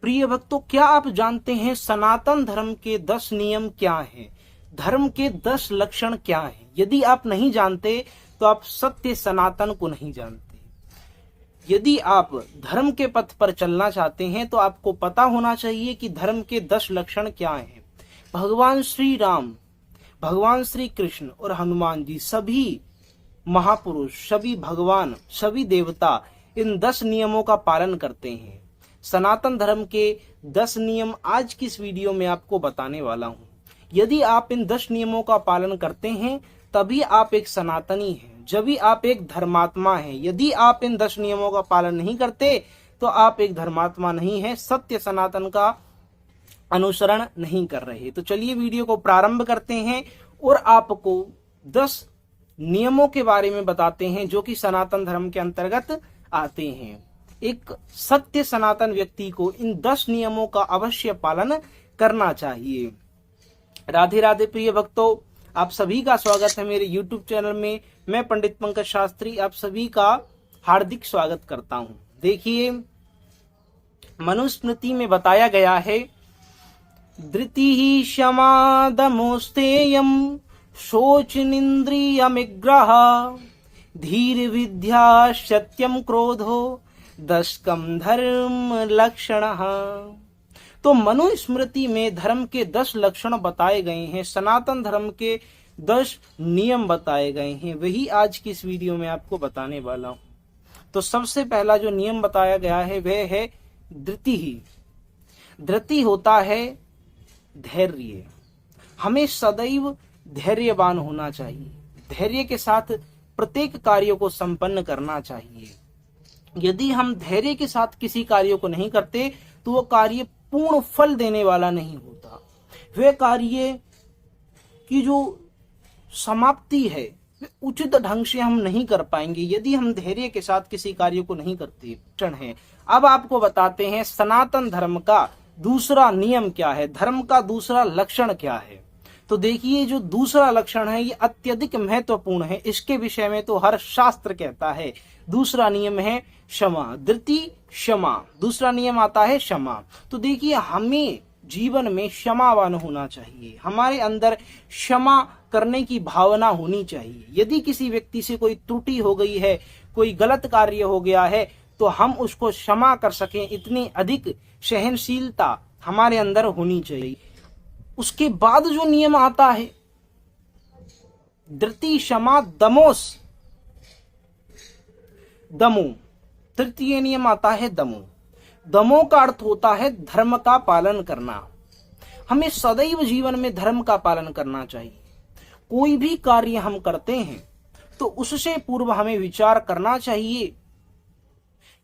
प्रिय भक्तों, क्या आप जानते हैं सनातन धर्म के 10 नियम क्या हैं? धर्म के 10 लक्षण क्या हैं? यदि आप नहीं जानते तो आप सत्य सनातन को नहीं जानते। यदि आप धर्म के पथ पर चलना चाहते हैं तो आपको पता होना चाहिए कि धर्म के 10 लक्षण क्या हैं। भगवान श्री राम, भगवान श्री कृष्ण और हनुमान जी, सभी महापुरुष, सभी भगवान, सभी देवता इन 10 नियमों का पालन करते हैं। सनातन धर्म के 10 नियम आज की इस वीडियो में आपको बताने वाला हूं। यदि आप इन 10 नियमों का पालन करते हैं तभी आप एक सनातनी हैं, जब भी आप एक धर्मात्मा हैं। यदि आप इन 10 नियमों का पालन नहीं करते तो आप एक धर्मात्मा नहीं है, सत्य सनातन का अनुसरण नहीं कर रहे। तो चलिए वीडियो को प्रारंभ करते हैं और आपको 10 नियमों के बारे में बताते हैं जो कि सनातन धर्म के अंतर्गत आते हैं। एक सत्य सनातन व्यक्ति को इन 10 नियमों का अवश्य पालन करना चाहिए। राधे राधे प्रिय भक्तों, आप सभी का स्वागत है मेरे YouTube चैनल में। मैं पंडित पंकज शास्त्री आप सभी का हार्दिक स्वागत करता हूं। देखिए, मनुस्मृति में बताया गया है, धृतिः क्षमा दमोस्तेयं शोचनिन्द्रियमिग्रह धीर विद्या सत्यम क्रोधो दशकम धर्म लक्षणः। तो मनुस्मृति में धर्म के 10 लक्षण बताए गए हैं, सनातन धर्म के 10 नियम बताए गए हैं, वही आज की इस वीडियो में आपको बताने वाला हूं। तो सबसे पहला जो नियम बताया गया है वह है धृति ही। धृति होता है धैर्य। हमें सदैव धैर्यवान होना चाहिए, धैर्य के साथ प्रत्येक कार्य को संपन्न करना चाहिए। यदि हम धैर्य के साथ किसी कार्य को नहीं करते तो वो कार्य पूर्ण फल देने वाला नहीं होता। वह कार्य की जो समाप्ति है वे उचित ढंग से हम नहीं कर पाएंगे यदि हम धैर्य के साथ किसी कार्य को नहीं करते हैं। अब आपको बताते हैं सनातन धर्म का दूसरा नियम क्या है, धर्म का दूसरा लक्षण क्या है। तो देखिए, जो दूसरा लक्षण है ये अत्यधिक महत्वपूर्ण है, इसके विषय में तो हर शास्त्र कहता है। दूसरा नियम है क्षमा। धृति क्षमा, दूसरा नियम आता है क्षमा। तो देखिए, हमें जीवन में क्षमावान होना चाहिए, हमारे अंदर क्षमा करने की भावना होनी चाहिए। यदि किसी व्यक्ति से कोई त्रुटि हो गई है, कोई गलत कार्य हो गया है, तो हम उसको क्षमा कर सकें, इतनी अधिक सहनशीलता हमारे अंदर होनी चाहिए। उसके बाद जो नियम आता है धृति क्षमा दमोस, दमो, तृतीय नियम आता है दमो। दमो का अर्थ होता है धर्म का पालन करना। हमें सदैव जीवन में धर्म का पालन करना चाहिए। कोई भी कार्य हम करते हैं तो उससे पूर्व हमें विचार करना चाहिए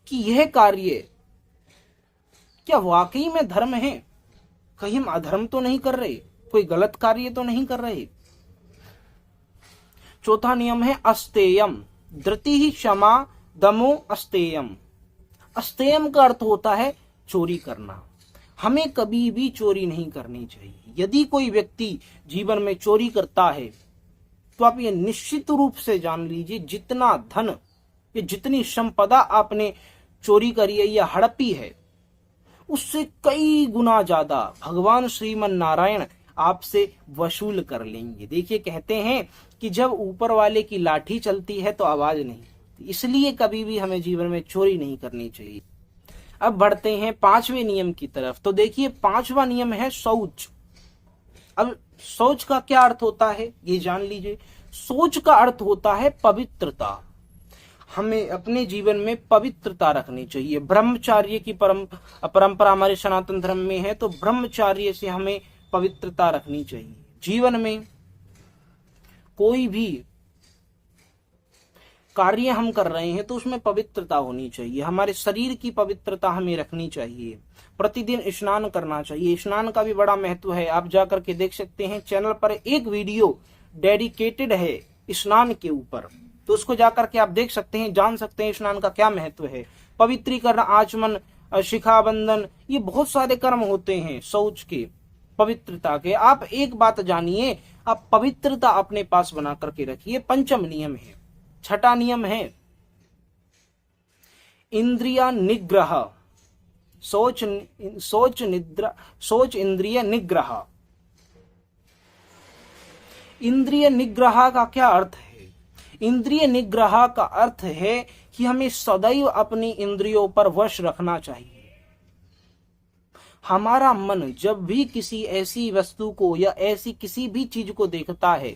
कि यह कार्य क्या वाकई में धर्म है, कहीं हम अधर्म तो नहीं कर रहे, कोई गलत कार्य तो नहीं कर रहे। चौथा नियम है अस्तेयम। धृति ही क्षमा दमो अस्तेयम। अस्तेयम का अर्थ होता है चोरी करना। हमें कभी भी चोरी नहीं करनी चाहिए। यदि कोई व्यक्ति जीवन में चोरी करता है तो आप ये निश्चित रूप से जान लीजिए, जितना धन या जितनी संपदा आपने चोरी करी है या हड़पी है, उससे कई गुना ज्यादा भगवान श्रीमन नारायण आपसे वसूल कर लेंगे। देखिए, कहते हैं कि जब ऊपर वाले की लाठी चलती है तो आवाज नहीं, इसलिए कभी भी हमें जीवन में चोरी नहीं करनी चाहिए। अब बढ़ते हैं 5वें नियम की तरफ। तो देखिए, 5वां नियम है शौच। अब शौच का क्या अर्थ होता है ये जान लीजिए। शौच का अर्थ होता है पवित्रता। हमें अपने जीवन में पवित्रता रखनी चाहिए। ब्रह्मचार्य की परंपरा हमारे सनातन धर्म में है, तो ब्रह्मचार्य से हमें पवित्रता रखनी चाहिए। जीवन में कोई भी कार्य हम कर रहे हैं तो उसमें पवित्रता होनी चाहिए। हमारे शरीर की पवित्रता हमें रखनी चाहिए। प्रतिदिन स्नान करना चाहिए। स्नान का भी बड़ा महत्व है, आप जाकर के देख सकते हैं, चैनल पर एक वीडियो डेडिकेटेड है स्नान के ऊपर, तो उसको जाकर के आप देख सकते हैं, जान सकते हैं स्नान का क्या महत्व है। पवित्रीकरण, आचमन, शिखाबंधन, ये बहुत सारे कर्म होते हैं शौच के, पवित्रता के। आप एक बात जानिए, आप पवित्रता अपने पास बना करके रखिए। 5वां नियम है। 6वां नियम है इंद्रिया निग्रह। सोच इंद्रिय निग्रह। इंद्रिय निग्रह का क्या अर्थ है? इंद्रिय निग्रह का अर्थ है कि हमें सदैव अपनी इंद्रियों पर वश रखना चाहिए। हमारा मन जब भी किसी ऐसी वस्तु को या ऐसी किसी भी चीज को देखता है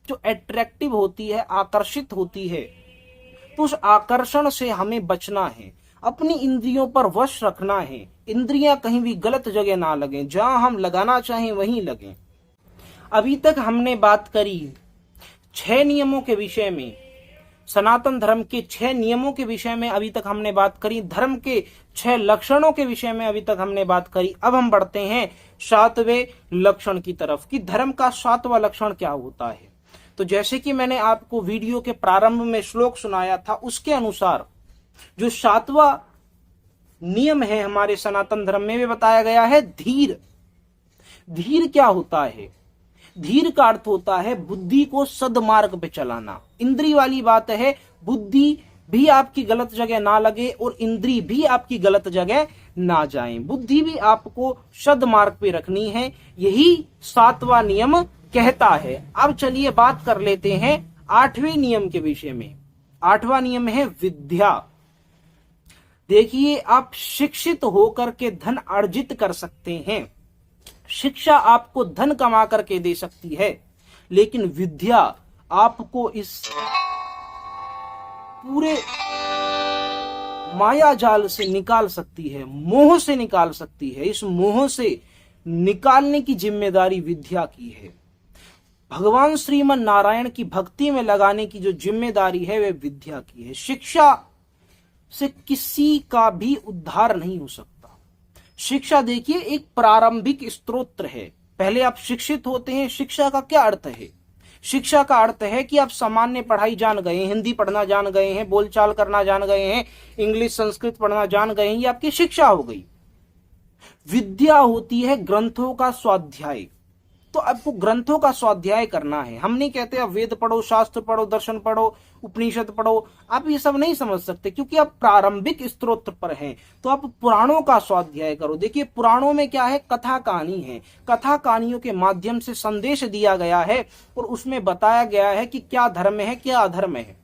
जो अट्रैक्टिव होती है, आकर्षित होती है, तो उस आकर्षण से हमें बचना है, अपनी इंद्रियों पर वश रखना है। इंद्रियां कहीं भी गलत जगह ना लगें, जहां हम लगाना चाहें वहीं लगें। अभी तक हमने बात करी 6 नियमों के विषय में, सनातन धर्म के 6 नियमों के विषय में अभी तक हमने बात करी, धर्म के 6 लक्षणों के विषय में अभी तक हमने बात करी। अब हम बढ़ते हैं 7वें लक्षण की तरफ कि धर्म का 7वां लक्षण क्या होता है। तो जैसे कि मैंने आपको वीडियो के प्रारंभ में श्लोक सुनाया था, उसके अनुसार जो 7वां नियम है हमारे सनातन धर्म में, वे बताया गया है धीर। धीर क्या होता है? धीर का अर्थ होता है बुद्धि को सदमार्ग पे चलाना। इंद्री वाली बात है, बुद्धि भी आपकी गलत जगह ना लगे और इंद्री भी आपकी गलत जगह ना जाए, बुद्धि भी आपको सदमार्ग पे रखनी है, यही 7वां नियम कहता है। अब चलिए बात कर लेते हैं 8वें नियम के विषय में। 8वां नियम है विद्या। देखिए, आप शिक्षित होकर के धन अर्जित कर सकते हैं, शिक्षा आपको धन कमा करके दे सकती है, लेकिन विद्या आपको इस पूरे माया जाल से निकाल सकती है, मोह से निकाल सकती है। इस मोह से निकालने की जिम्मेदारी विद्या की है। भगवान श्रीमन नारायण की भक्ति में लगाने की जो जिम्मेदारी है वे विद्या की है। शिक्षा से किसी का भी उद्धार नहीं हो सकता। शिक्षा देखिए एक प्रारंभिक स्त्रोत्र है। पहले आप शिक्षित होते हैं। शिक्षा का क्या अर्थ है? शिक्षा का अर्थ है कि आप सामान्य पढ़ाई जान गए हैं, हिंदी पढ़ना जान गए हैं, बोलचाल करना जान गए हैं, इंग्लिश संस्कृत पढ़ना जान गए हैं, ये आपकी शिक्षा हो गई। विद्या होती है ग्रंथों का स्वाध्याय। तो आपको ग्रंथों का स्वाध्याय करना है। हम नहीं कहते आप वेद पढ़ो, शास्त्र पढ़ो, दर्शन पढ़ो, उपनिषद पढ़ो, आप ये सब नहीं समझ सकते क्योंकि आप प्रारंभिक स्त्रोत्र पर हैं। तो आप पुराणों का स्वाध्याय करो। देखिए, पुराणों में क्या है? कथा कहानी है। कथा कहानियों के माध्यम से संदेश दिया गया है और उसमें बताया गया है कि क्या धर्म है, क्या अधर्म है।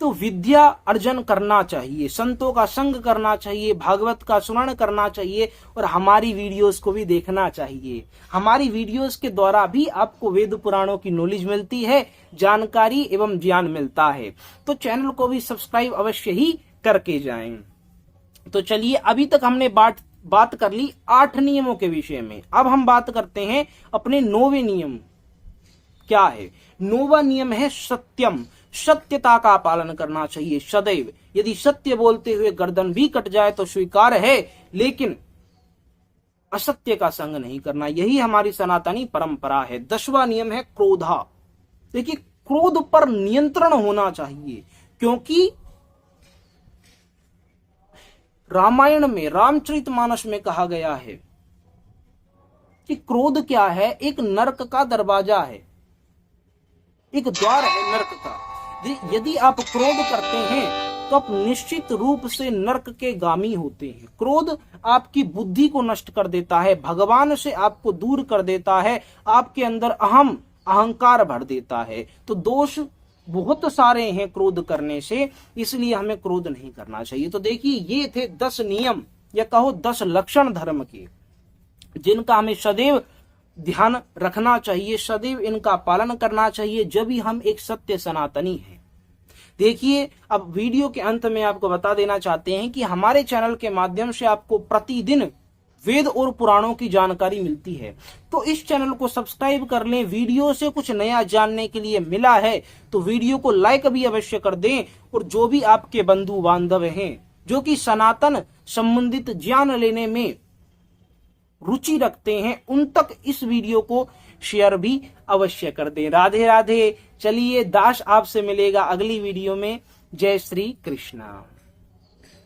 तो विद्या अर्जन करना चाहिए, संतों का संग करना चाहिए, भागवत का स्मरण करना चाहिए और हमारी वीडियोस को भी देखना चाहिए। हमारी वीडियोस के द्वारा भी आपको वेद पुराणों की नॉलेज मिलती है, जानकारी एवं ज्ञान मिलता है। तो चैनल को भी सब्सक्राइब अवश्य ही करके जाएं। तो चलिए, अभी तक हमने बात कर ली 8 नियमों के विषय में। अब हम बात करते हैं अपने 9वें नियम क्या है। 9वां नियम है सत्यम। सत्यता का पालन करना चाहिए सदैव। यदि सत्य बोलते हुए गर्दन भी कट जाए तो स्वीकार है, लेकिन असत्य का संग नहीं करना। यही हमारी सनातनी परंपरा है। 10वां नियम है क्रोधा। देखिए, क्रोध पर नियंत्रण होना चाहिए, क्योंकि रामायण में, रामचरितमानस में कहा गया है कि क्रोध क्या है? एक नरक का दरवाजा है, एक द्वार है नरक का। यदि आप क्रोध करते हैं तो आप निश्चित रूप से नरक के गामी होते हैं। क्रोध आपकी बुद्धि को नष्ट कर देता है, भगवान से आपको दूर कर देता है, आपके अंदर अहंकार भर देता है। तो दोष बहुत सारे हैं क्रोध करने से, इसलिए हमें क्रोध नहीं करना चाहिए। तो देखिए, ये थे 10 नियम या कहो 10 लक्षण धर्म के, जिनका हमें सदैव ध्यान रखना चाहिए, सदैव इनका पालन करना चाहिए, जब भी हम एक सत्य सनातनी हैं। देखिए, अब वीडियो के अंत में आपको बता देना चाहते हैं कि हमारे चैनल के माध्यम से आपको प्रतिदिन वेद और पुराणों की जानकारी मिलती है। तो इस चैनल को सब्सक्राइब कर लें। वीडियो से कुछ नया जानने के लिए मिला है तो वीडियो को लाइक भी अवश्य कर दें, और जो भी आपके बंधु बांधव हैं जो कि सनातन संबंधित ज्ञान लेने में रुचि रखते हैं, उन तक इस वीडियो को शेयर भी अवश्य कर दें। राधे राधे। चलिए, दास आपसे मिलेगा अगली वीडियो में। जय श्री कृष्णा।